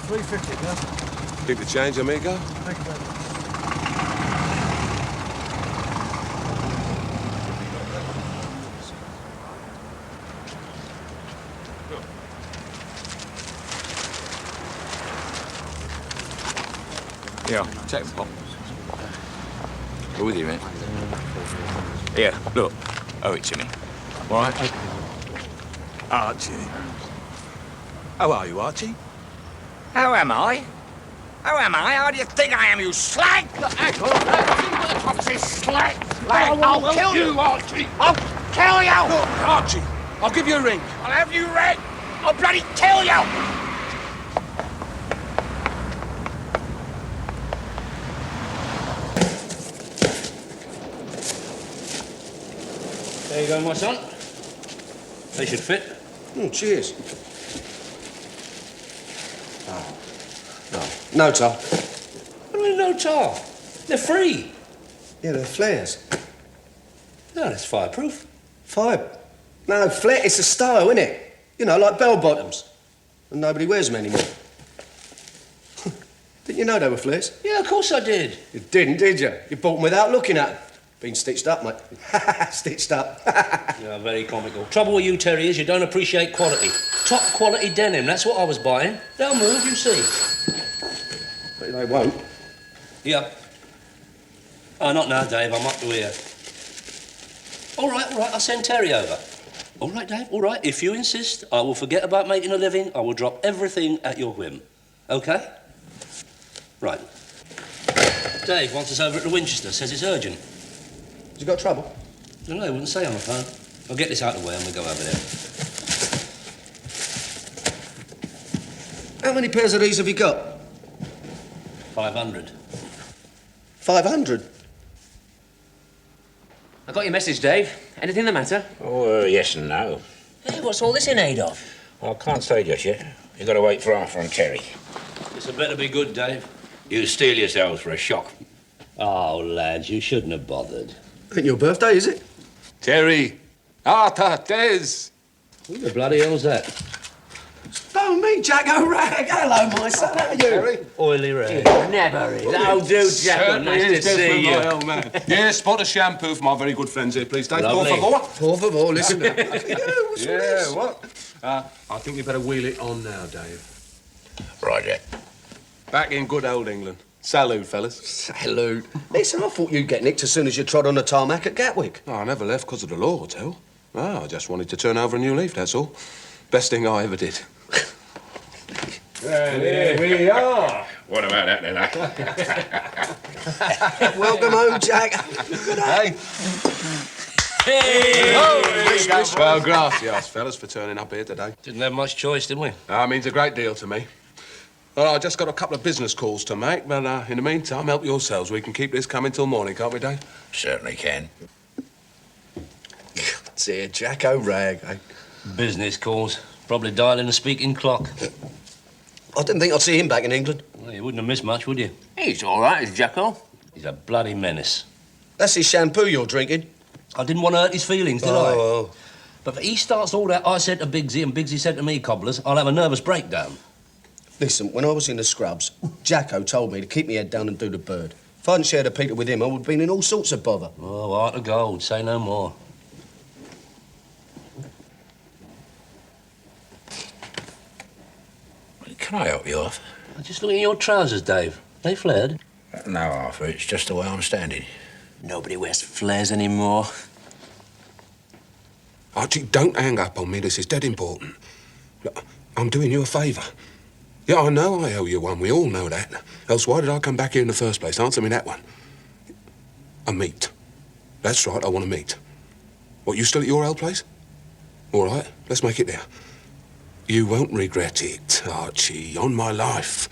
350, yeah? Keep the change, amigo. Thank you very much. Yeah, take the pot. Go with you, mate. Here, look. Owe it to me. All right? Okay. Archie. How are you, Archie? How am I? How am I? How do you think I am, you slag? Slag! I'll kill you, Archie! I'll kill you! Look, Archie, I'll give you a ring. I'll have you red! I'll bloody kill you! There you go, my son. They should fit. Cheers. No tar. What do you mean, no tar? They're free. Yeah, they're flares. No, that's fireproof. Fire. No, flare, it's a style, isn't it? You know, like bell-bottoms. And nobody wears them anymore. Didn't you know they were flares? Yeah, of course I did. You didn't, did you? You bought them without looking at them. Been stitched up, mate. Stitched up. Yeah, very comical. Trouble with you, Terry, is you don't appreciate quality. Top quality denim, that's what I was buying. They'll move, you see. But they won't. Yeah. Oh, not now, Dave. I'm up to here. All right, I'll send Terry over. All right, Dave, all right. If you insist, I will forget about making a living. I will drop everything at your whim. OK? Right. Dave wants us over at the Winchester. Says it's urgent. You got trouble? I don't know, he wouldn't say on the phone. I'll get this out of the way and we'll go over there. How many pairs of these have you got? 500. 500? I got your message, Dave. Anything the matter? Oh, yes and no. Hey, what's all this in aid of? I can't say just yet. You've got to wait for Arthur and Terry. This had better be good, Dave. You steel yourselves for a shock. Oh, lads, you shouldn't have bothered. Ain't your birthday, is it? Terry. Arthur. Des. Who the bloody hell's that? Oh, me, Jack Oily Wragg. Hello, my son. How are you? Terry. Oily Wragg. Never is. That'll do, Jack. Nice to see you. Old man. Yeah, spot of shampoo for my very good friends here, please, Dave. Lovely. Por favor. Listen. Yeah, what? I think you better wheel it on now, Dave. Roger. Back in good old England. Salute, fellas. Salute. Listen, I thought you'd get nicked as soon as you trod on the tarmac at Gatwick. Oh, I never left because of the law, Tell. Oh, I just wanted to turn over a new leaf, that's all. Best thing I ever did. And here we are. What about that, then, Welcome home, Jack. Good day. Hey! Well, gracias, fellas, for turning up here today. Didn't have much choice, did we? That means a great deal to me. Well, I just got a couple of business calls to make, but in the meantime, help yourselves. We can keep this coming till morning, can't we, Dave? Certainly can. Dear Jack Oily Wragg, eh? Business calls. Probably dialing the speaking clock. I didn't think I'd see him back in England. Well, you wouldn't have missed much, would you? He's all right, is Jacko. He's a bloody menace. That's his shampoo you're drinking. I didn't want to hurt his feelings, did I? Oh. But if he starts all that, I said to Biggsy and Biggsy said to me, Cobblers, I'll have a nervous breakdown. Listen, when I was in the scrubs, Jacko told me to keep my head down and do the bird. If I hadn't shared a Peter with him, I would have been in all sorts of bother. Oh, heart of gold, say no more. Can I help you, Arthur? Just look at your trousers, Dave. They flared. No, Arthur, it's just the way I'm standing. Nobody wears flares anymore. Archie, don't hang up on me. This is dead important. Look, I'm doing you a favour. Yeah, I know I owe you one. We all know that. Else why did I come back here in the first place? Answer me that one. A meet. That's right, I want to meet. What, you still at your old place? All right, let's make it there. You won't regret it, Archie, on my life.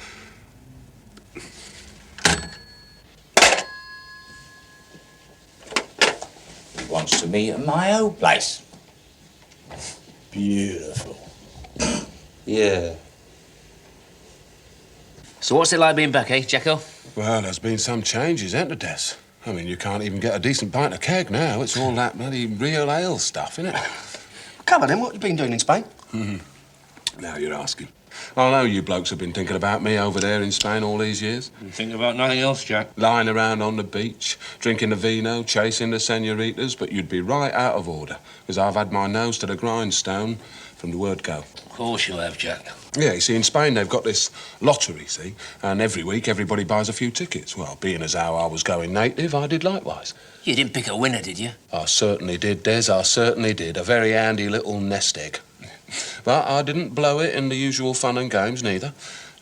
He wants to meet at my old place. Beautiful. Yeah. So what's it like being back, eh, Jacko? Well, there's been some changes, hasn't there, Des? I mean, you can't even get a decent pint of keg now. It's all that bloody real ale stuff, isn't it? Come on, then, what you been doing in Spain? Now you're asking. I know you blokes have been thinking about me over there in Spain all these years. You think about nothing else, Jack? Lying around on the beach, drinking the vino, chasing the senoritas, but you'd be right out of order, because I've had my nose to the grindstone from the word go. Of course you have, Jack. Yeah, you see, in Spain they've got this lottery, see? And every week everybody buys a few tickets. Well, being as how I was going native, I did likewise. You didn't pick a winner, did you? I certainly did, Des, I certainly did. A very handy little nest egg. But I didn't blow it in the usual fun and games, neither.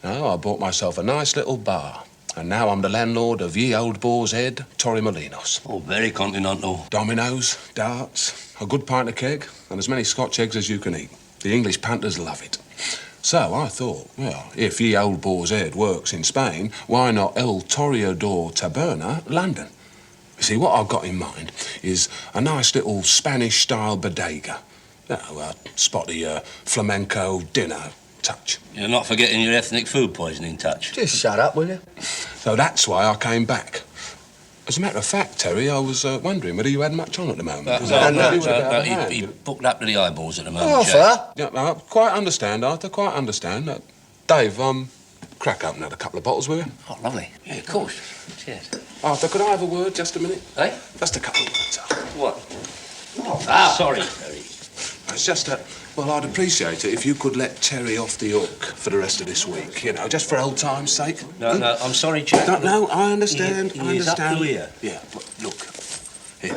No, I bought myself a nice little bar. And now I'm the landlord of Ye Old Boar's Head, Torremolinos. Oh, very continental. Dominoes, darts, a good pint of keg, and as many Scotch eggs as you can eat. The English Panthers love it. So I thought, well, if Ye Old Boar's Head works in Spain, why not El Toreador Taberna, London? You see, what I've got in mind is a nice little Spanish-style bodega. A spotty flamenco dinner touch. You're not forgetting your ethnic food poisoning touch. Just shut up, will you? So that's why I came back. As a matter of fact, Terry, I was wondering whether you had much on at the moment. He's booked up to the eyeballs at the moment, Oh, Jack. Yeah, I quite understand, Arthur, quite understand. Dave, crack open a couple of bottles, will you? Oh, lovely. Yeah, of course. Cheers. Arthur, could I have a word, just a minute? Eh? Just a couple of words, Arthur. What? Sorry, Terry. It's just that, well, I'd appreciate it if you could let Terry off the hook for the rest of this week, you know, just for old time's sake. No, I'm sorry, Jack. No, I understand, He I is understand. up to here. Yeah, but look, here.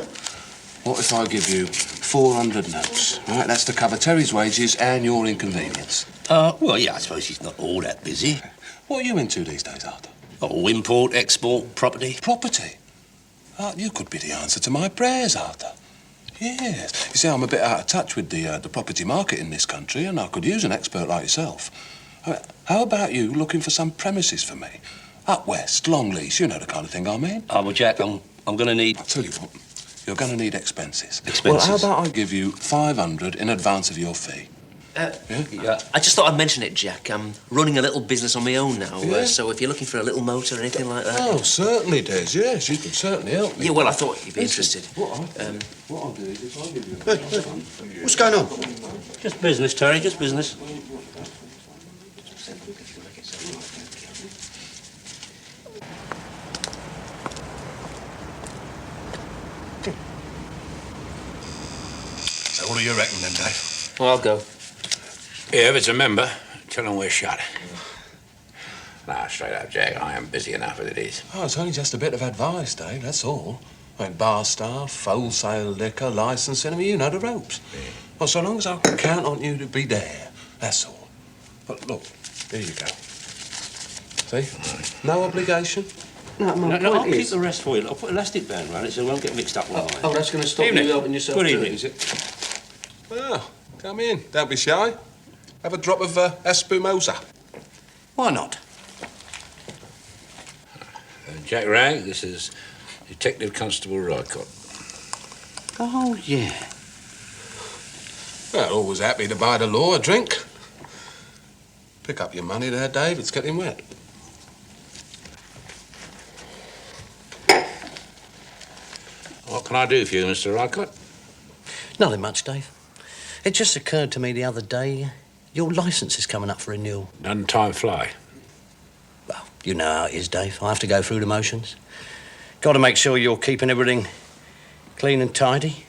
What if I give you 400 notes, right? That's to cover Terry's wages and your inconvenience. Well, yeah, I suppose he's not all that busy. What are you into these days, Arthur? Oh, import, export, property. Property? You could be the answer to my prayers, Arthur. Yes. You see, I'm a bit out of touch with the property market in this country, and I could use an expert like yourself. How about you looking for some premises for me? Up west, long lease, you know the kind of thing I mean. Oh, well, Jack, I'm going to need... I'll tell you what, you're going to need expenses. Expenses? Well, how about I give you 500 in advance of your fee? Yeah. I just thought I'd mention it, Jack. I'm running a little business on my own now, Yeah. so if you're looking for a little motor or anything like that... Oh, certainly, Des, yes, you can certainly help me. Yeah, well, I thought you'd be interested. What I'll do is I'll give you... Hey, what's going on? Just business, Terry, just business. So what do you reckon then, Dave? Well, I'll go. Yeah, if it's a member, tell him we're shut. Nah, straight up, Jack, I am busy enough as it is. Oh, it's only just a bit of advice, Dave, that's all. Like bar staff, wholesale liquor, licensing, I mean, you know the ropes. Yeah. Well, so long as I can count on you to be there, that's all. But look, here you go. See? No obligation. No, I'll keep the rest for you. I'll put elastic band around it so it won't get mixed up with mine. Oh, that's going to stop Evening. you helping yourself Good too, evening. is it? Well, come in. Don't be shy. Have a drop of espumosa. Why not? Jack Wragg, this is Detective Constable Rycott. Oh, yeah. Well, always happy to buy the law a drink. Pick up your money there, Dave. It's getting wet. What can I do for you, Mr. Rycott? Nothing much, Dave. It just occurred to me the other day, your licence is coming up for renewal. Doesn't time fly? Well, you know how it is, Dave. I have to go through the motions. Got to make sure you're keeping everything clean and tidy.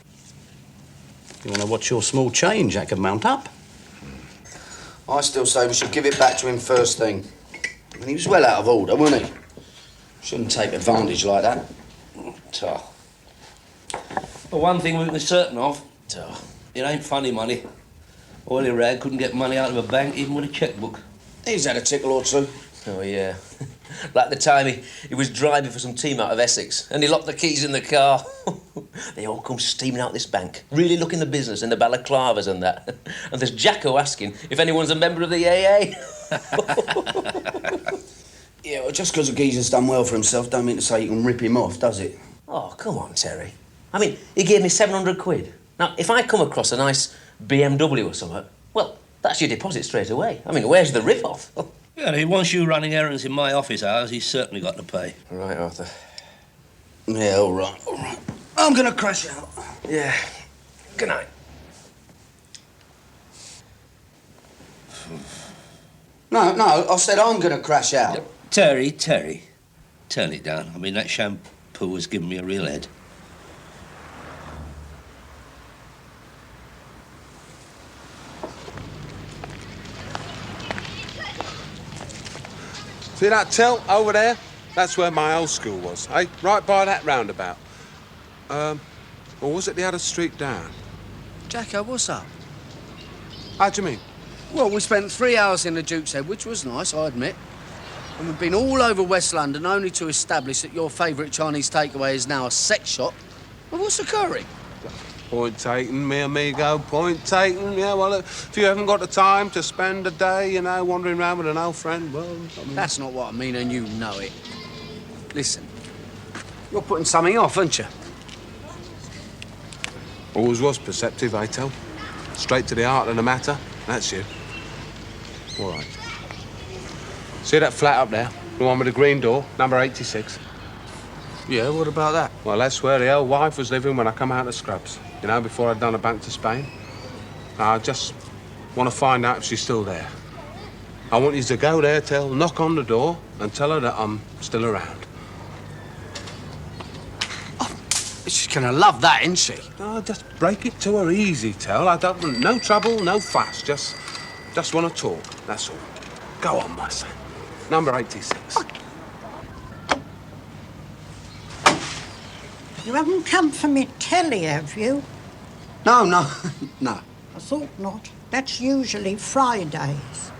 You want to watch your small change, that could mount up. I still say we should give it back to him first thing. I mean, he was well out of order, wasn't he? Shouldn't take advantage like that. Well, one thing we were certain of, it ain't funny money. Oily Wragg couldn't get money out of a bank even with a checkbook. He's had a tickle or two. Oh, yeah. Like the time he was driving for some team out of Essex and he locked the keys in the car. They all come steaming out this bank, really looking the business in the balaclavas and that. And there's Jacko asking if anyone's a member of the AA. Yeah, well, just because a geezer's done well for himself don't mean to say you can rip him off, does it? Oh, come on, Terry. I mean, he gave me 700 quid. Now, if I come across a nice BMW or something, well, that's your deposit straight away. I mean, where's the rip-off? Yeah, he wants you running errands in my office hours, he's certainly got to pay. All right, Arthur. Yeah, all right, all right. I'm going to crash out. Yeah. Good night. No, I said I'm going to crash out. Terry, turn it down. I mean, that shampoo has given me a real head. See that tilt over there? That's where my old school was, eh? Right by that roundabout. Or was it the other street down? Jacko, what's up? How do you mean? Well, we spent 3 hours in the Duke's Head, which was nice, I admit. And we've been all over West London only to establish that your favourite Chinese takeaway is now a sex shop. Well, what's occurring? Point taken, mi amigo, point taken. Yeah, well, if you haven't got the time to spend a day, you know, wandering around with an old friend, well, I mean... That's not what I mean, and you know it. Listen, you're putting something off, aren't you? Always was perceptive, eh, Tel? Straight to the heart of the matter. That's you. All right. See that flat up there? The one with the green door, number 86? Yeah, what about that? Well, that's where the old wife was living when I come out of Scrubs. You know, before I'd done a bank to Spain. I just want to find out if she's still there. I want you to go there, Tel, knock on the door, and tell her that I'm still around. She's gonna love that, isn't she? Oh, just break it to her easy, Tel. I don't want no trouble, no fuss. Just want to talk, that's all. Go on, my son. Number 86. You haven't come for me telly, have you? No. I thought not. That's usually Fridays.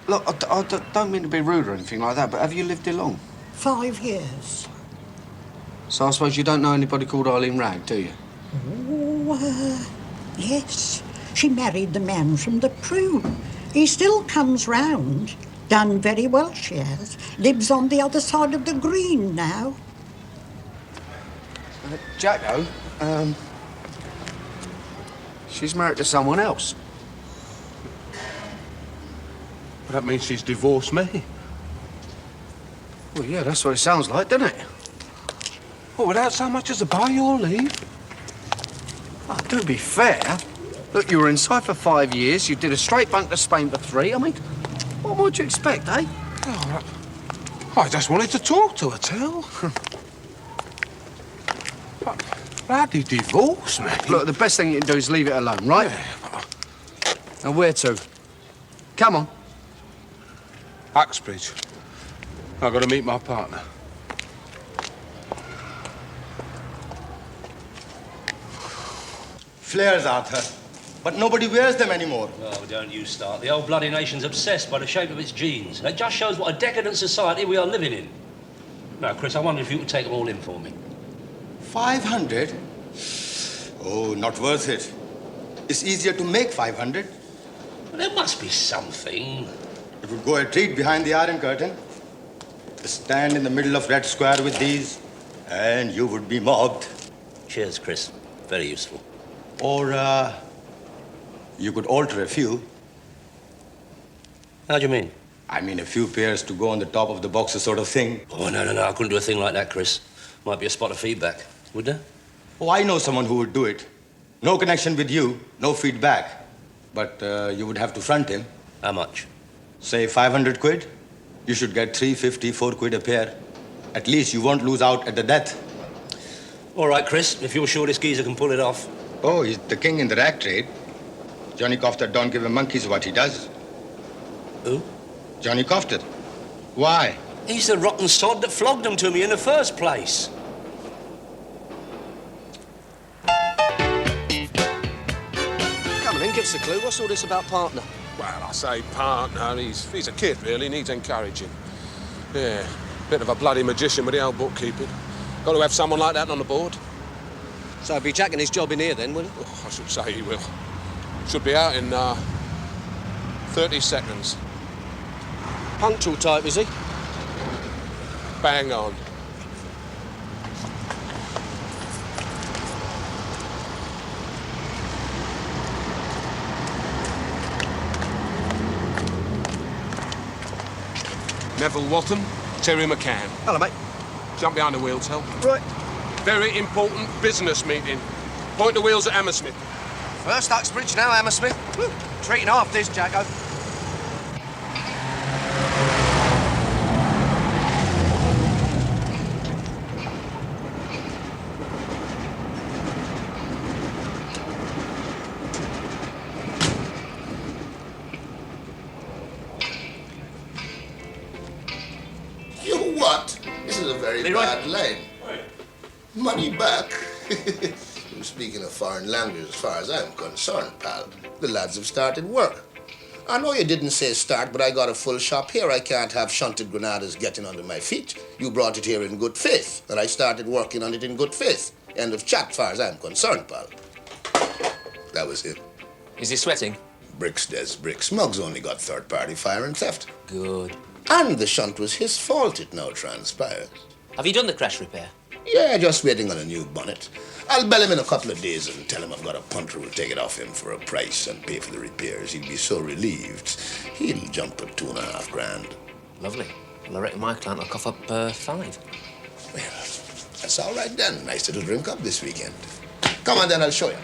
Look, I don't mean to be rude or anything like that, but have you lived here long? 5 years. So I suppose you don't know anybody called Oily Wragg, do you? Oh, yes. She married the man from the Prune. He still comes round. Done very well, she has. Lives on the other side of the green now. Jacko, she's married to someone else. Well, that means she's divorced me. Well, yeah, that's what it sounds like, doesn't it? Well, without so much as a buy your leave. Oh, to be fair, look, you were inside for 5 years, you did a straight bunk to Spain for 3. I mean, what would you expect, eh? Oh, I just wanted to talk to her, Tel. Bloody divorce me. Look, the best thing you can do is leave it alone, right? Yeah. Now, where to? Come on. Uxbridge. I've got to meet my partner. Flares, Arthur. But nobody wears them anymore. Oh, don't you start. The old bloody nation's obsessed by the shape of its jeans. It just shows what a decadent society we are living in. Now, Chris, I wonder if you could take them all in for me. 500? Oh, not worth it. It's easier to make 500. Well, there must be something. It would go a treat behind the Iron Curtain. Stand in the middle of Red Square with these, and you would be mobbed. Cheers, Chris. Very useful. Or, you could alter a few. How do you mean? I mean, a few pairs to go on the top of the boxer sort of thing. Oh, no, I couldn't do a thing like that, Chris. Might be a spot of feedback, would there? Oh, I know someone who would do it. No connection with you, no feedback. But you would have to front him. How much? Say 500 quid. You should get 350, 4 quid a pair. At least you won't lose out at the death. All right, Chris, if you're sure this geezer can pull it off. Oh, he's the king in the rag trade. Johnny Cofter don't give a monkey's what he does. Who? Johnny Cofter. Why? He's the rotten sod that flogged them to me in the first place. Come on then, give us a clue. What's all this about partner? Well, I say partner. He's a kid, really. Needs encouraging. Yeah, bit of a bloody magician with the old bookkeeping. Got to have someone like that on the board. So he'll be jacking his job in here then, will he? Oh, I should say he will. Should be out in 30 seconds. Punctual type, is he? Bang on. Neville Watton, Terry McCann. Hello, mate. Jump behind the wheel, Tel. Right. Very important business meeting. Point the wheels at Hammersmith. First Uxbridge, now Hammersmith. Woo. Treating half this, Jacko. You what? This is a very bad line. Money back. Speaking of foreign language, as far as I'm concerned, pal, the lads have started work. I know you didn't say start, but I got a full shop here. I can't have shunted Granadas getting under my feet. You brought it here in good faith, and I started working on it in good faith. End of chat, as far as I'm concerned, pal. That was it. Is he sweating? Bricks, des bricks. Muggs only got third-party fire and theft. Good. And the shunt was his fault, it now transpires. Have you done the crash repair? Yeah, just waiting on a new bonnet. I'll bell him in a couple of days and tell him I've got a punter who'll take it off him for a price and pay for the repairs. He'll be so relieved, he'll jump at $2.5 grand. Lovely. Well, I reckon my client will cough up 5. Well, that's all right then. Nice little drink up this weekend. Come on then, I'll show you.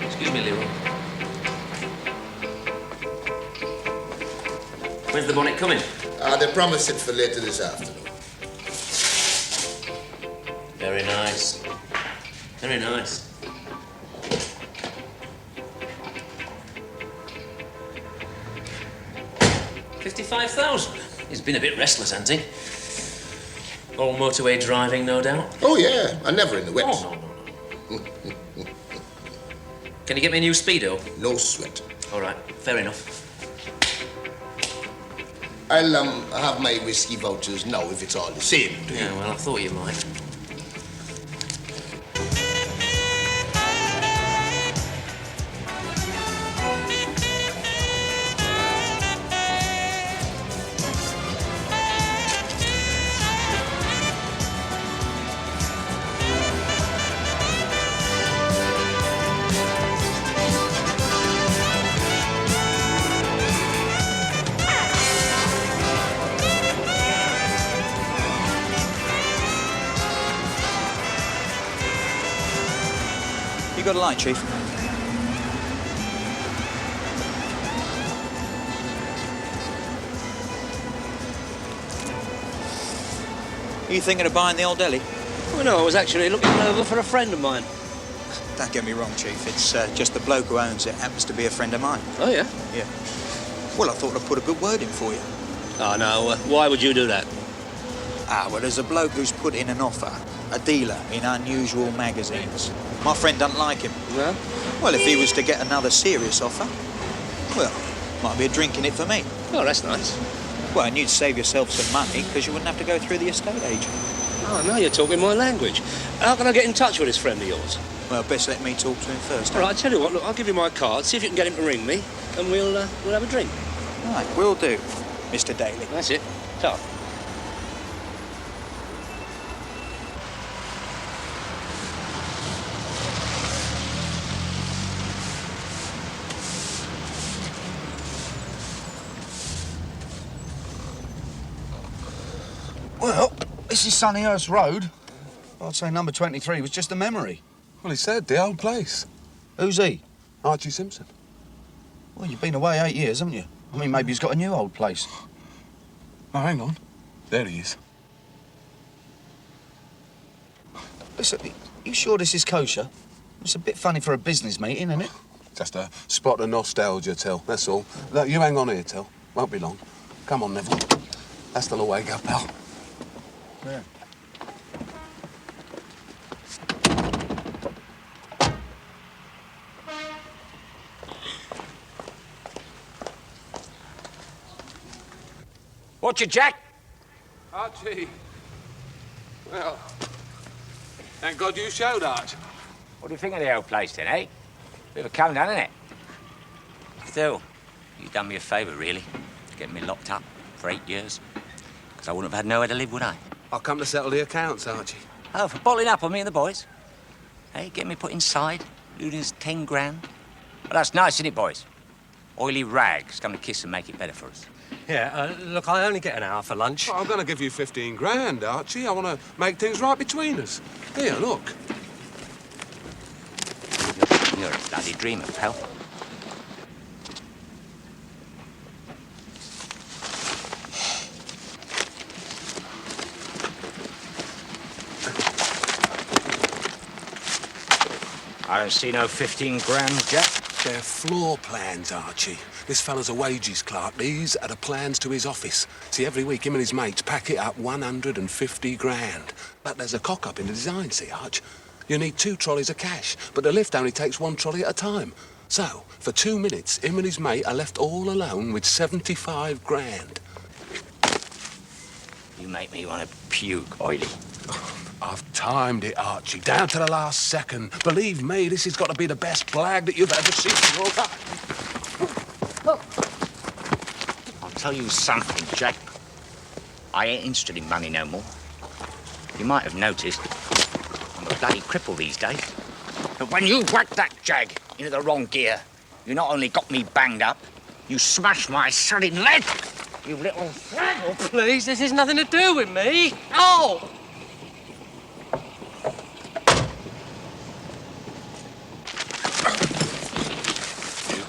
Excuse me, Leroy. When's the bonnet coming? They promised it for later this afternoon. Very nice. Very nice. $55,000. He's been a bit restless, hasn't he? All motorway driving, no doubt. Oh, yeah. I'm never in the wet. Oh, no. Can you get me a new Speedo? No sweat. All right, fair enough. I'll have my whiskey vouchers now if it's all the same to you. Yeah, well, I thought you might. Got a light, Chief? Are you thinking of buying the old deli? Well, no, I was actually looking over for a friend of mine. Don't get me wrong, Chief. It's just the bloke who owns it happens to be a friend of mine. Oh, yeah? Yeah. Well, I thought I'd put a good word in for you. Oh, no. Why would you do that? Well, there's a bloke who's put in an offer. A dealer in unusual magazines. My friend doesn't like him. No? Well, if he was to get another serious offer, well, might be a drink in it for me. Oh, that's nice. Well, and you'd save yourself some money because you wouldn't have to go through the estate agent. Oh, now you're talking my language. How can I get in touch with this friend of yours? Well, best let me talk to him first. All right, I'll tell you what, look, I'll give you my card, see if you can get him to ring me, and we'll have a drink. Right, will do, Mr. Daly. That's it. Ta. Well, this is Sunnyhurst Road. I'd say number 23 was just a memory. Well, he said the old place. Who's he? Archie Simpson. Well, you've been away 8 years, haven't you? I mean, maybe he's got a new old place. Oh, hang on. There he is. Listen, you sure this is kosher? It's a bit funny for a business meeting, isn't it? Just a spot of nostalgia, Till, that's all. Look, you hang on here, Till. Won't be long. Come on, Neville. That's the way go, pal. Yeah. What's your Jack? Archie. Well, thank God you showed, Arch. What do you think of the old place, then, eh? Bit of a come down, isn't it? Still, you done me a favour, really, getting me locked up for 8 years. Because I wouldn't have had nowhere to live, would I? I'll come to settle the accounts, Archie. Oh, for bottling up on me and the boys? Hey, getting me put inside, losing 10 grand. Well, that's nice, isn't it, boys? Oily Wragg's come to kiss and make it better for us. Yeah, look, I only get an hour for lunch. I'm going to give you 15 grand, Archie. I want to make things right between us. Here, look. You're a bloody dreamer, pal. I don't see no 15 grand, Jack. They're floor plans, Archie. This fella's a wages clerk. These are the plans to his office. See, every week him and his mates pack it up 150 grand. But there's a cock-up in the design, see, Arch? You need 2 trolleys of cash, but the lift only takes 1 trolley at a time. So, for 2 minutes, him and his mate are left all alone with 75 grand. You make me want to puke, Oily. I've timed it, Archie, down to the last second. Believe me, this has got to be the best blag that you've ever seen in your life. I'll tell you something, Jack. I ain't interested in money no more. You might have noticed I'm a bloody cripple these days. But when you whacked that jag into the wrong gear, you not only got me banged up, you smashed my solid leg, you little... Oh, please, this has nothing to do with me. Oh!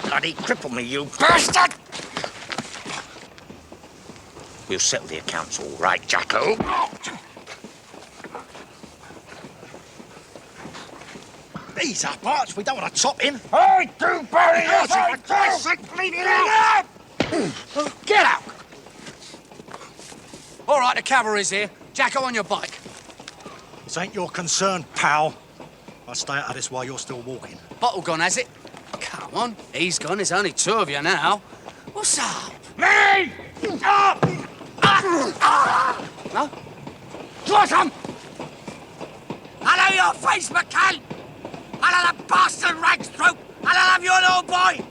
Bloody cripple me, you bastard! We'll settle the accounts all right, Jacko. Ease up, Arch. We don't want to top him. I do, Barry! I do! Get out! All right, the cavalry's here. Jacko, on your bike. This ain't your concern, pal. I'll stay out of this while you're still walking. Bottle gone, has it? Come on, he's gone. There's only 2 of you now. What's up? Me! Up! No? Got him! I'll have your face, McCann! I'll have the bastard rags throat! I'll have your little boy!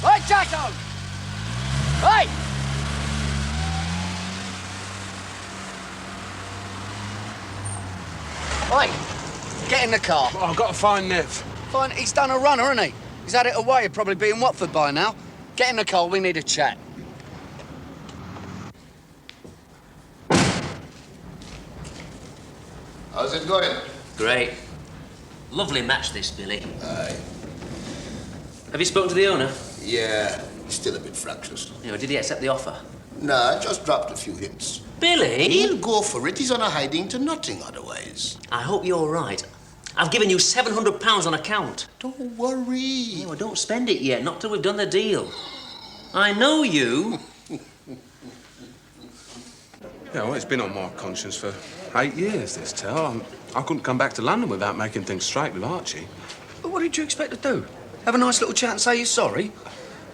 Hey, Jacko! Hey! Oi, get in the car. Oh, I've got to find Nev. Fine, he's done a runner, hasn't he? He's had it away. He'd probably be in Watford by now. Get in the car, we need a chat. How's it going? Great. Lovely match, this, Billy. Aye. Have you spoken to the owner? Yeah, still a bit fractious. Did he accept the offer? Nah, just dropped a few hints. Billy? He'll go for it. He's on a hiding to nothing otherwise. I hope you're right. I've given you £700 on account. Don't worry. Yeah, well, don't spend it yet, not till we've done the deal. I know you. Yeah, well, it's been on my conscience for 8 years, this tell. I couldn't come back to London without making things straight with Archie. But what did you expect to do? Have a nice little chat and say you're sorry?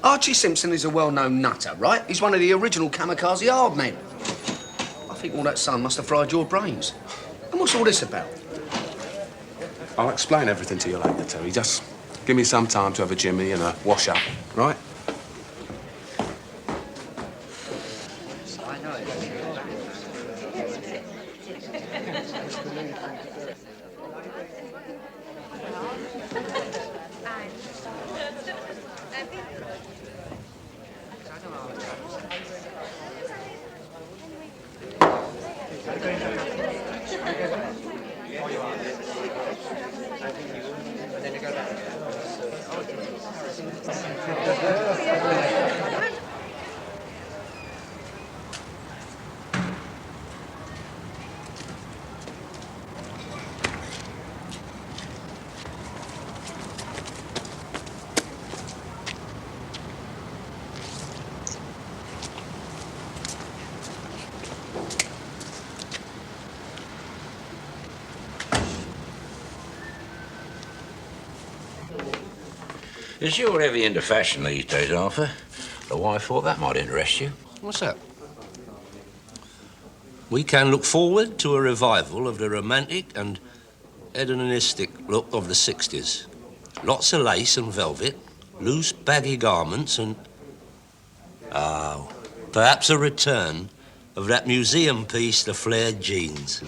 Archie Simpson is a well-known nutter, right? He's one of the original kamikaze hard men. I think all that sun must have fried your brains. And what's all this about? I'll explain everything to you later, Terry. Just give me some time to have a jimmy and a wash-up, right? As you're heavy into fashion these days, Arthur, the wife thought that might interest you. What's that? We can look forward to a revival of the romantic and hedonistic look of the 60s. Lots of lace and velvet, loose, baggy garments and... Oh, perhaps a return of that museum piece, The Flared Jeans.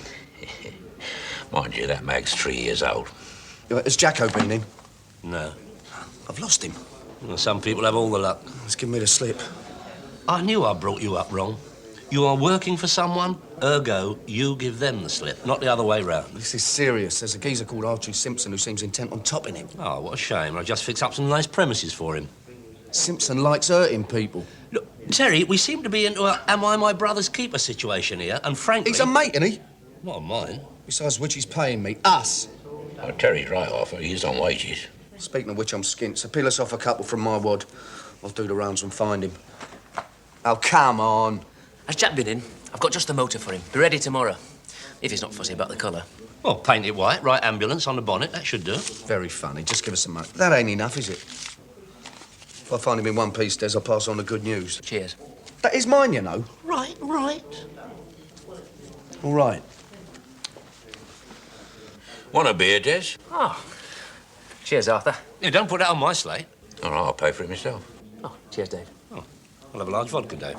Mind you, that mag's 3 years old. Has Jacko been in? No. I've lost him. Well, some people have all the luck. He's given me the slip. I knew I brought you up wrong. You are working for someone, ergo, you give them the slip, not the other way round. This is serious. There's a geezer called Archie Simpson who seems intent on topping him. Oh, what a shame. I just fixed up some nice premises for him. Simpson likes hurting people. Look, Terry, we seem to be into a am I my brother's keeper situation here, and frankly... He's a mate, isn't he? Not of mine. Besides which, he's paying me. Us. Oh, Terry's right, Arthur. He's on wages. Speaking of which, I'm skint. So peel us off a couple from my wad. I'll do the rounds and find him. Oh, come on. Has Jack been in? I've got just the motor for him. Be ready tomorrow. If he's not fussy about the colour. Well, paint it white, write ambulance on the bonnet, that should do. Very funny. Just give us some money. That ain't enough, is it? If I find him in one piece, Des, I'll pass on the good news. Cheers. That is mine, you know. Right. All right. Want a beer, Des? Oh. Cheers, Arthur. Yeah, don't put that on my slate. All right, I'll pay for it myself. Oh, cheers, Dave. Oh, I'll have a large vodka, Dave.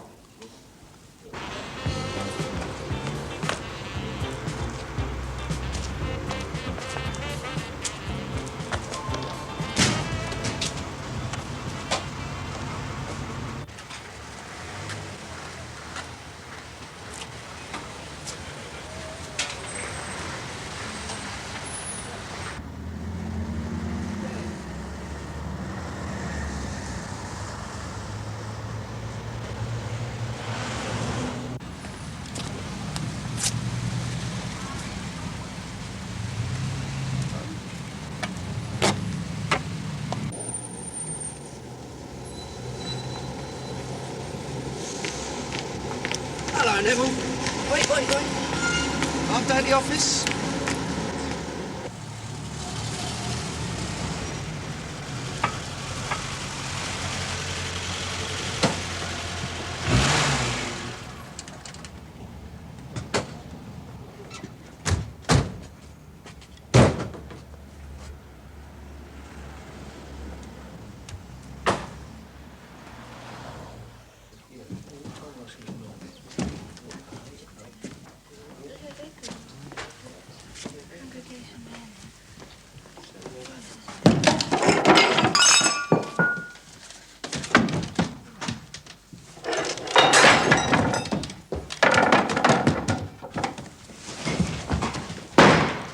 Hello, Neville. Wait. I'm down at the office.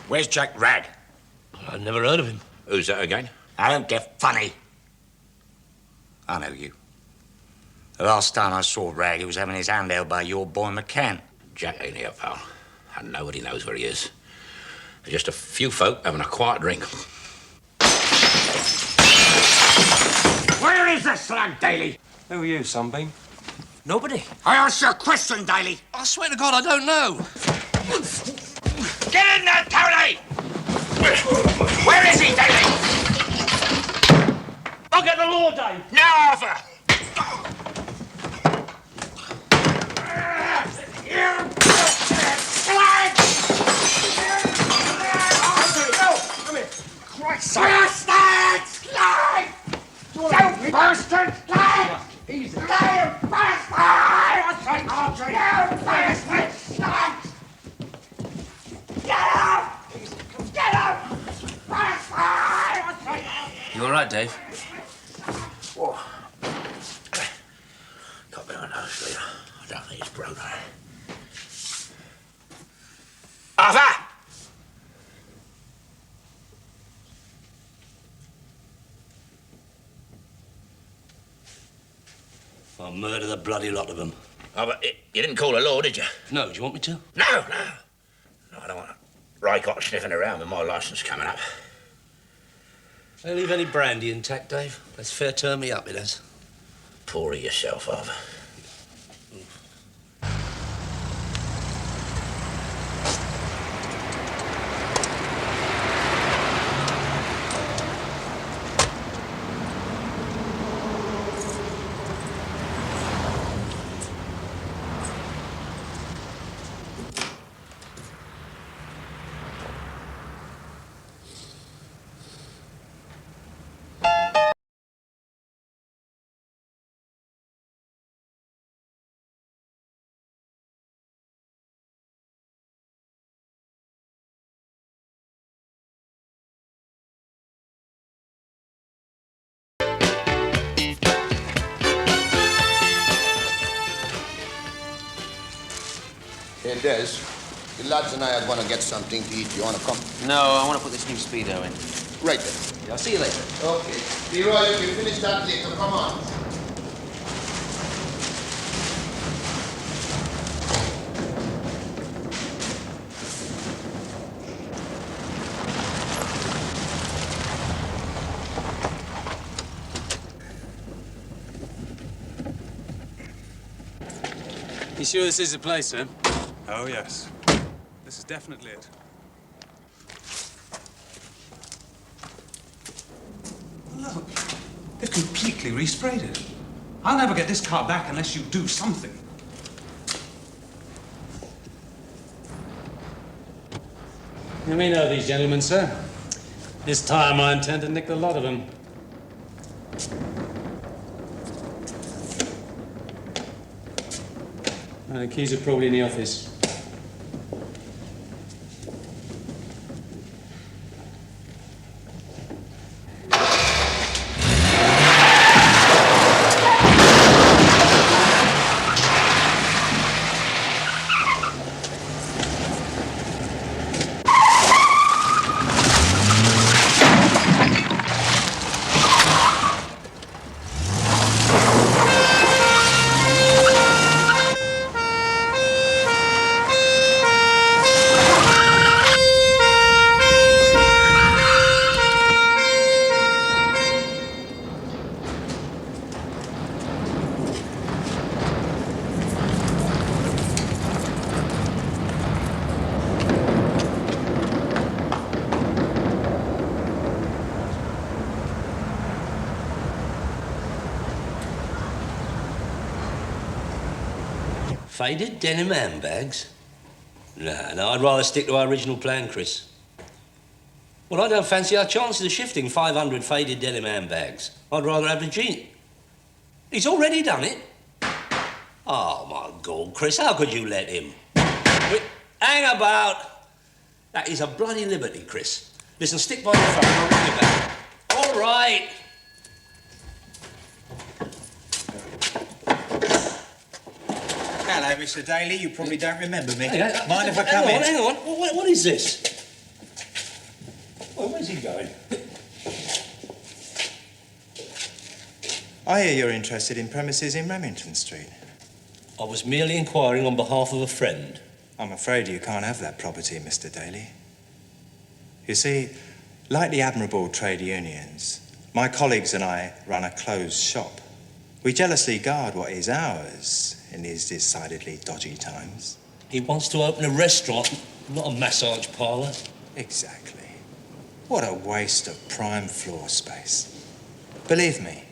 Where's Jack Wragg? I've never heard of him. Who's that again? I don't get funny. I know you. The last time I saw Wragg, he was having his hand held by your boy McCann. Jack ain't here, pal. And nobody knows where he is. There's just a few folk having a quiet drink. Where is the slug, Daly? Who are you, Sunbeam? Nobody. I asked you a question, Daly. I swear to God, I don't know. Get in there, Tony! Where is he, Daly? I'll get the law, Dave. Now, Arthur! You slug! Come here. Bastard! Slug! You bastard! Slug! Easy. You bastard! You bastard! Slug! Get up! Get up! Bastard! You all right, Dave? Whoa. Got a bit of a nosebleed. I don't think it's broken. Arthur! I'll murder the bloody lot of them. Oh, but you didn't call the law, did you? No, do you want me to? No, I don't want Rycott sniffing around with my licence coming up. They leave any brandy intact, Dave? That's fair turn me up, it has. Pour it yourself, Arthur. Hey, Des, the lads and I are going to get something to eat. You want to come? No, I want to put this new Speedo in. Right then. Yeah, I'll see you later. Okay. Leroy, you can finish that later. Come on. You sure this is the place, sir? Oh, yes. This is definitely it. Look, they've completely resprayed it. I'll never get this car back unless you do something. We know these gentlemen, sir. This time I intend to nick the lot of them. The keys are probably in the office. Faded denim handbags? Nah, no, I'd rather stick to our original plan, Chris. Well, I don't fancy our chances of shifting 500 faded denim handbags. I'd rather have the genie. He's already done it. Oh, my God, Chris, how could you let him? Hang about. That is a bloody liberty, Chris. Listen, stick by the phone, I'll ring you back. All right. Hello, Mr. Daly. You probably don't remember me. Hey, Mind if I come in? Hang on. What is this? Well, where's he going? I hear you're interested in premises in Remington Street. I was merely inquiring on behalf of a friend. I'm afraid you can't have that property, Mr. Daly. You see, like the admirable trade unions, my colleagues and I run a closed shop. We jealously guard what is ours in these decidedly dodgy times. He wants to open a restaurant, not a massage parlour. Exactly. What a waste of prime floor space. Believe me,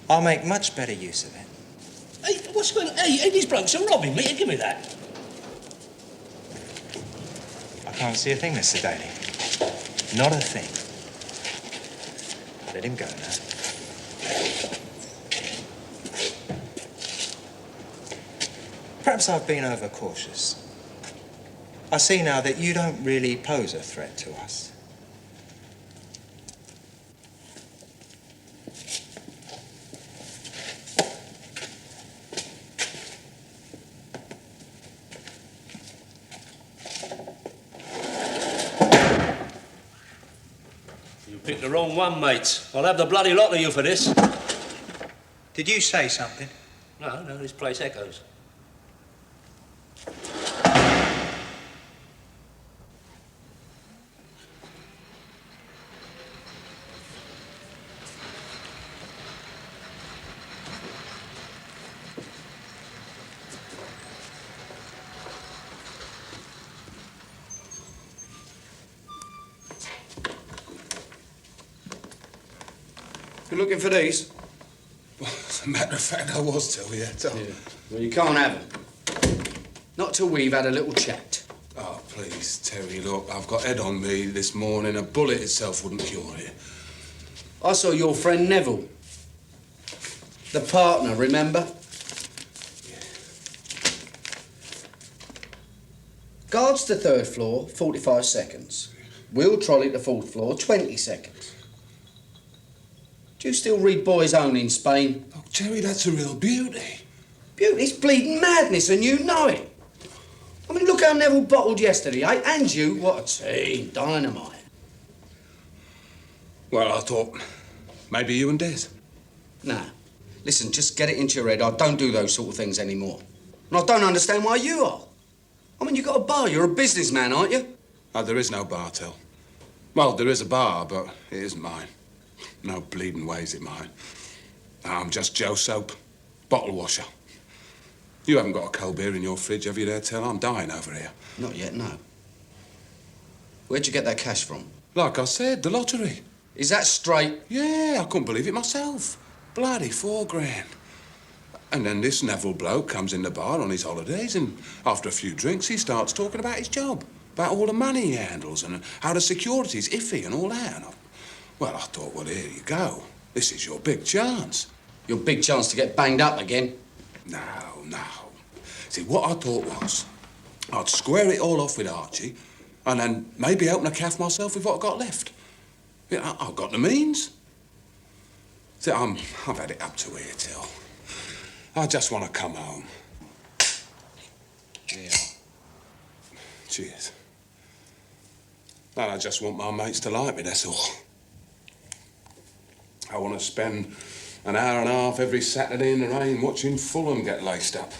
I'll make much better use of it. Hey, what's going on? Hey, these blokes are robbing me. Give me that. I can't see a thing, Mr. Daly. Not a thing. Let him go now. Perhaps I've been overcautious. I see now that you don't really pose a threat to us. You picked the wrong one, mate. I'll have the bloody lot of you for this. Did you say something? No, this place echoes. You looking for these? Well, as a matter of fact, I was till, yeah. Well, you can't have them. Not till we've had a little chat. Oh, please, Terry, look, I've got head on me this morning. A bullet itself wouldn't cure it. I saw your friend Neville. The partner, remember? Guards to third floor, 45 seconds. Wheel trolley to fourth floor, 20 seconds. Do you still read Boys Own in Spain? Oh, Terry, that's a real beauty. Beauty's bleeding madness, and you know it. I mean, look how Neville bottled yesterday, eh? And you, what a team, dynamite. Well, I thought maybe you and Des. Nah. Listen, just get it into your head. I don't do those sort of things anymore. And I don't understand why you are. I mean, you've got a bar. You're a businessman, aren't you? Oh, there is no bar, Till. Well, there is a bar, but it isn't mine. No bleeding way is it mine. I'm just Joe Soap, bottle washer. You haven't got a cold beer in your fridge, have you there, Till? I'm dying over here. Not yet, no. Where'd you get that cash from? Like I said, the lottery. Is that straight? Yeah, I couldn't believe it myself. Bloody £4,000. And then this Neville bloke comes in the bar on his holidays, and after a few drinks, he starts talking about his job, about all the money he handles, and how the security's iffy and all that. And I thought, well, here you go. This is your big chance. Your big chance to get banged up again? No. See, what I thought was, I'd square it all off with Archie, and then maybe open a caff myself with what I got left. Yeah, I've got the means. See, I've had it up to here, Till. I just want to come home. Yeah. Cheers. And I just want my mates to like me, that's all. I want to spend an hour and a half every Saturday in the rain watching Fulham get laced up.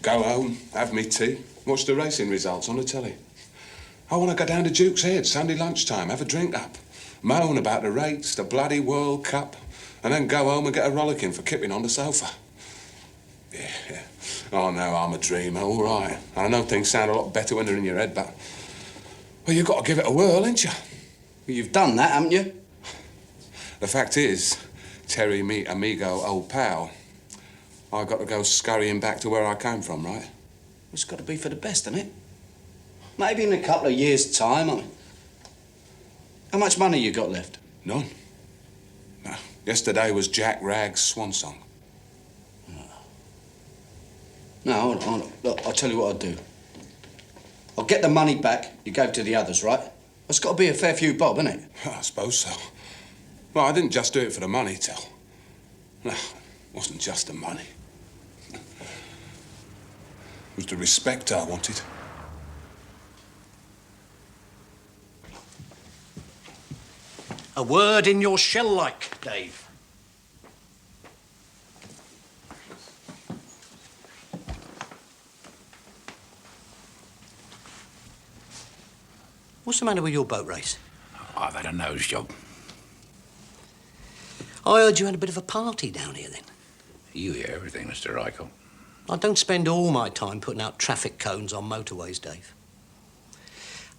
Go home, have me tea, watch the racing results on the telly. I want to go down to Duke's Head Sunday lunchtime, have a drink up, moan about the rates, the bloody World Cup, and then go home and get a rollicking for kipping on the sofa. Yeah. Oh, no, I'm a dreamer, all right. I know things sound a lot better when they're in your head, but... Well, you've got to give it a whirl, ain't you? Well, you've done that, haven't you? The fact is, Terry, me amigo, old pal, I got to go scurrying back to where I came from, right? It's got to be for the best, hasn't it? Maybe in a couple of years' time, I mean... How much money you got left? None. No. Yesterday was Jack Wragg's swan song. No, hold on. Look, I'll tell you what I'll do. I'll get the money back you gave to the others, right? It's got to be a fair few bob, isn't it? I suppose so. Well, I didn't just do it for the money, Till. No, it wasn't just the money. It was the respect I wanted. A word in your shell-like, Dave. What's the matter with your boat race? I've had a nose job. I heard you had a bit of a party down here then. You hear everything, Mr. Reichel. I don't spend all my time putting out traffic cones on motorways, Dave.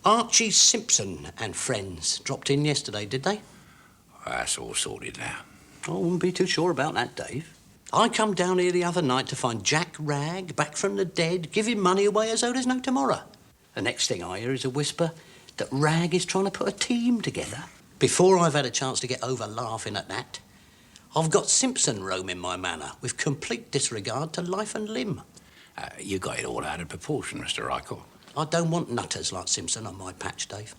Archie Simpson and friends dropped in yesterday, did they? That's all sorted now. I wouldn't be too sure about that, Dave. I come down here the other night to find Jack Wragg back from the dead, giving money away as though there's no tomorrow. The next thing I hear is a whisper that Wragg is trying to put a team together. Before I've had a chance to get over laughing at that, I've got Simpson roaming my manor with complete disregard to life and limb. You got it all out of proportion, Mr. Reichel. I don't want nutters like Simpson on my patch, Dave.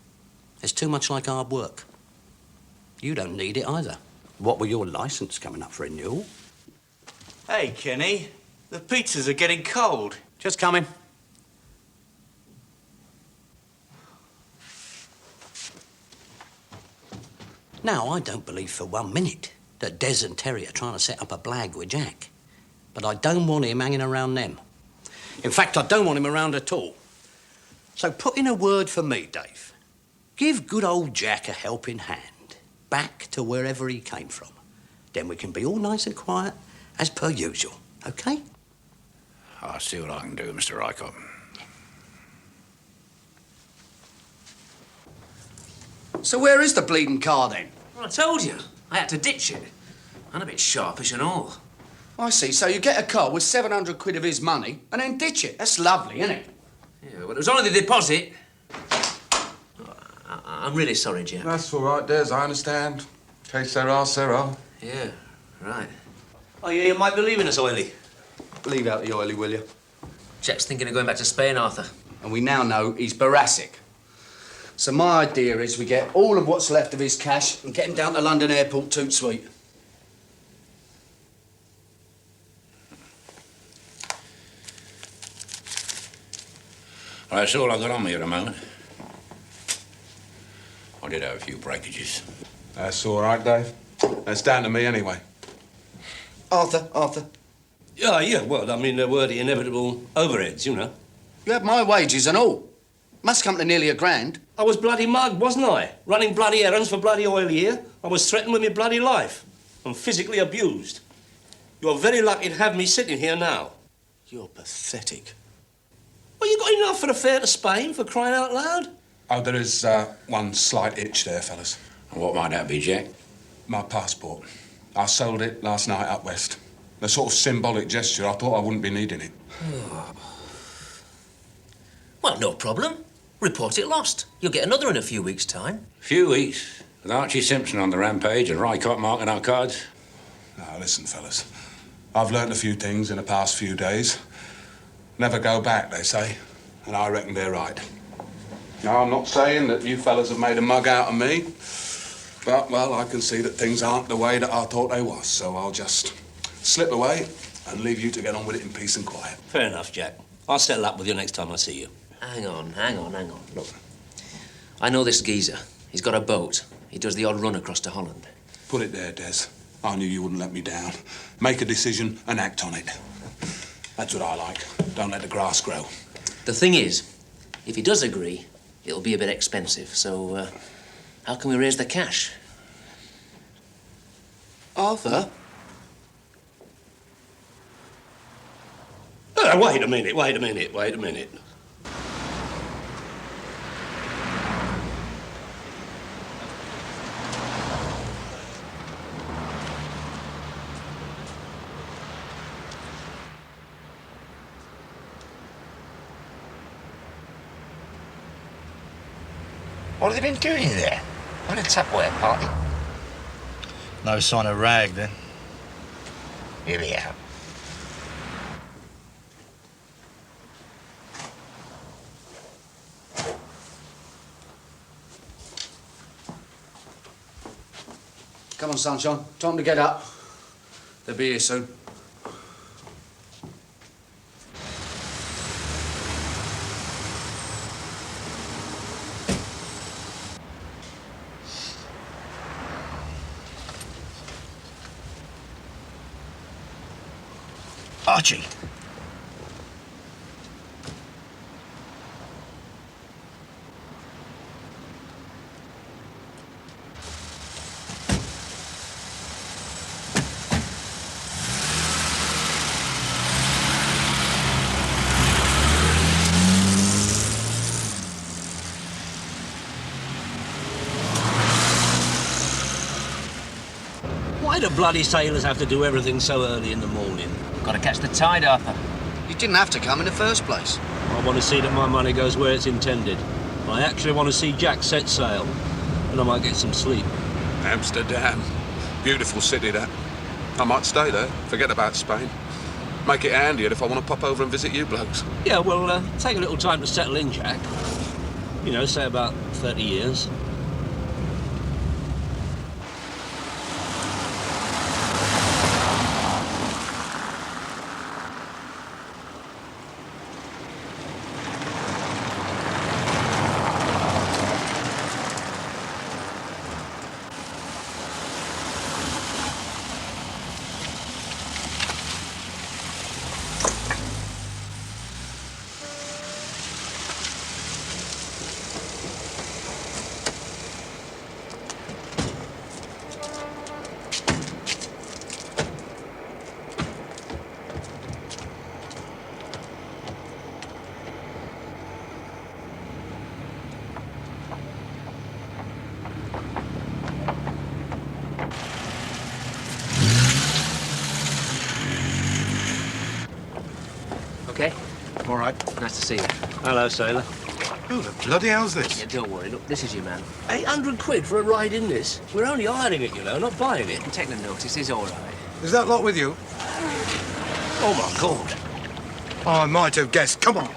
It's too much like hard work. You don't need it either. What with your licence coming up for renewal? Hey, Kenny. The pizzas are getting cold. Just coming. Now, I don't believe for 1 minute that Des and Terry are trying to set up a blag with Jack. But I don't want him hanging around them. In fact, I don't want him around at all. So put in a word for me, Dave. Give good old Jack a helping hand, back to wherever he came from. Then we can be all nice and quiet, as per usual, OK? I'll see what I can do, Mr. Reichel. So where is the bleeding car, then? Well, I told you. I had to ditch it. I'm a bit sharpish and all. I see. So you get a car with 700 quid of his money and then ditch it. That's lovely, isn't it? Yeah, well, it was only the deposit. I'm really sorry, Jack. That's all right, Des, I understand. Que sera, sera. Yeah, right. Oh, yeah, you might be leaving us, Oily. Leave out the Oily, will you? Jack's thinking of going back to Spain, Arthur. And we now know he's Boracic. So my idea is we get all of what's left of his cash and get him down to London Airport toot sweet. Well, that's all I got on me at the moment. I did have a few breakages. That's all right, Dave. That's down to me anyway. Arthur. Yeah, well, I mean, there were the inevitable overheads, you know. You had my wages and all. Must come to nearly £1,000. I was bloody mugged, wasn't I? Running bloody errands for bloody oil here. I was threatened with my bloody life. I'm physically abused. You're very lucky to have me sitting here now. You're pathetic. Well, you got enough for the fare to Spain, for crying out loud? Oh, there is one slight itch there, fellas. And what might that be, Jack? My passport. I sold it last night up west. A sort of symbolic gesture. I thought I wouldn't be needing it. Well, no problem. Report it lost. You'll get another in a few weeks' time. Few weeks? With Archie Simpson on the rampage and Rycott marking our cards? Now, listen, fellas. I've learnt a few things in the past few days. Never go back, they say. And I reckon they're right. Now, I'm not saying that you fellas have made a mug out of me. But, well, I can see that things aren't the way that I thought they was. So I'll just slip away and leave you to get on with it in peace and quiet. Fair enough, Jack. I'll settle up with you next time I see you. Hang on. Look, I know this geezer. He's got a boat. He does the odd run across to Holland. Put it there, Des. I knew you wouldn't let me down. Make a decision and act on it. That's what I like. Don't let the grass grow. The thing is, if he does agree, it'll be a bit expensive. So, how can we raise the cash? Arthur? Wait a minute. What have they been doing there? On a Tupperware party? No sign of Wragg, then. Here we are. Come on, Sunshine. Time to get up. They'll be here soon. Archie. Why do bloody sailors have to do everything so early in the morning? Got to catch the tide, Arthur. You didn't have to come in the first place. I want to see that my money goes where it's intended. I actually want to see Jack set sail, and I might get some sleep. Amsterdam. Beautiful city, that. I might stay there. Forget about Spain. Make it handier if I want to pop over and visit you blokes. Yeah, well, take a little time to settle in, Jack. You know, say about 30 years. Okay? All right. Nice to see you. Hello, sailor. Who the bloody hell's this? Yeah, don't worry. Look, this is your man. 800 quid for a ride in this. We're only hiring it, you know, not buying it. Take the notice. It's all right. Is that lot with you? Oh, my God. I might have guessed. Come on.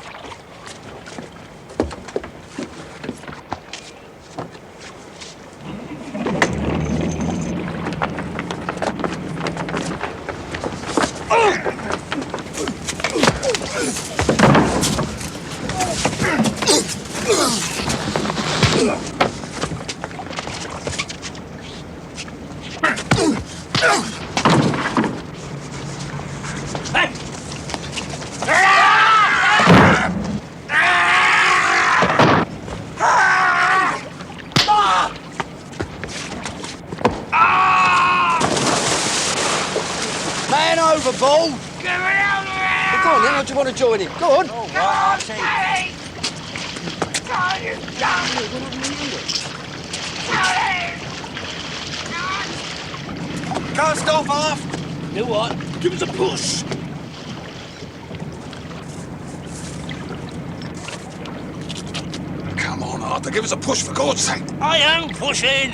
ball. Get me out of here! Well, go on then, how do you want to join him? Go on. Come on, Daddy! God, you Can't stop half. You what? Give us a push. Come on, Arthur, give us a push for God's sake. I am pushing.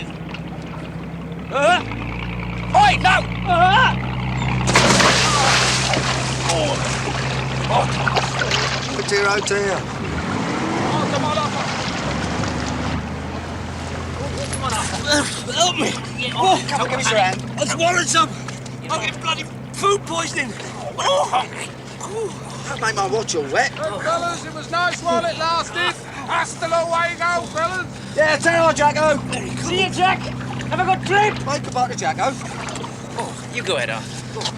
Oi, no! Oh dear, oh dear. Come on, Arthur. Help me! Oh, come on, give us your hand. I swallowed some. I'm getting bloody food poisoning. That made my watch all wet. Fellas, it was nice while it lasted. Hasta luego, fellas. Yeah, ta-ra, Jacko. See you, Jack. Have a good trip. Make a bite of Jacko. Oh, you go ahead, Arthur.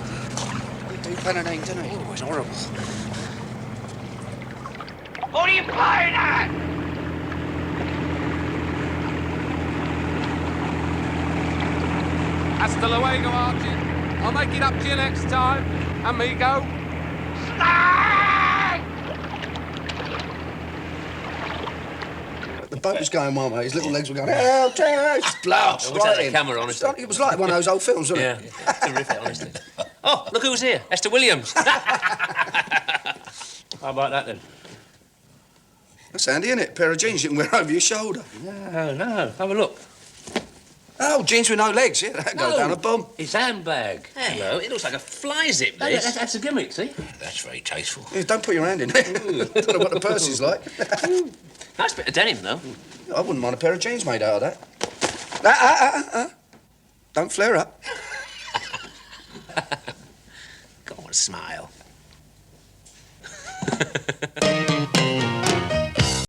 He do Benedine, doesn't he? Oh, it's horrible. What are you playing at? Hasta luego, Archie. I'll make it up to you next time, amigo. The boat was going one way, his little legs were going, help, help, splash. I wish I had a camera, honestly. It was like one of those old films, wasn't it? Yeah, terrific, honestly. Oh, look who's here. Esther Williams. How about that, then? That's handy, isn't it? Pair of jeans you can wear over your shoulder. No, no. Have a look. Oh, jeans with no legs, yeah, that goes down a bum. His handbag. Hello, it looks like a fly zip, Hey, this. that's a gimmick, see? That's very tasteful. Yeah, don't put your hand in there. Don't know what the purse is like. Nice bit of denim, though. I wouldn't mind a pair of jeans made out of that. Don't flare up. Go on, smile.